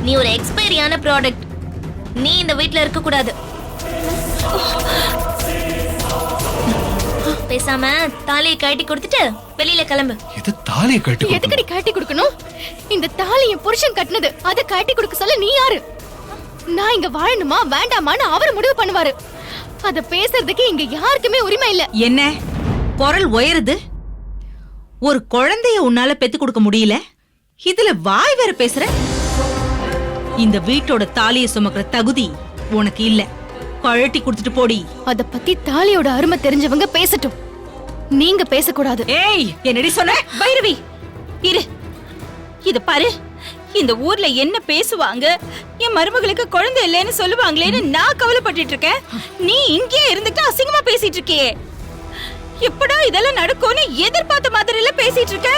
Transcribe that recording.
நீ ஒரு எக்ஸ்பைரியான ப்ராடக்ட். நீ இந்த வீட்ல இருக்க கூடாது. பேசாம தாலியை கட்டி கொடுத்துட்டு வெளியில கிளம்பு. இது தாலியை கட்டி எதுக்கடி கட்டி கொடுக்கணும்? இந்த தாலி என் புருஷன் கட்டினது. அதை கட்டி கொடுக்க சொல்ல நீ யாரு? நான் இங்க வாழணுமா வேண்டாமான்னு அவர் முடிவு பண்ணுவாரு. அத பேசுறதுக்கு இங்க யாருக்குமே உரிமை இல்ல. என்ன குரல் உயருது? ஒரு குழந்தைய உன்னால பெத்து கொடுக்க முடியல, இதுல வாய் வேற பேசுற? இந்த வீட்டோட தாலியை சுமக்கிற தகுதி உனக்கு இல்ல. கழட்டி கொடுத்துட்டு போடி. அத பத்தி தாலியோட அருமை தெரிஞ்சவங்க பேசட்டும், நீங்க பேசக்கூடாது. ஏய், என்னடி சொன்ன? பைரவி இரு, இத பாரு. இந்த ஊர்ல என்ன பேசுவாங்க, என் மருமகளுக்கு குழந்தை இல்லைன்னு சொல்லுவாங்களேன்னு நான் கவலைப்பட்டுட்டு இருக்கேன். நீ இங்கேயே இருந்துட்டு அசிங்கமா பேசிட்டு இருக்கியே. எப்படா இதெல்லாம் நடக்கும்னு எதிர்பார்த்த மாதிரி எல்லாம் பேசிட்டு இருக்க.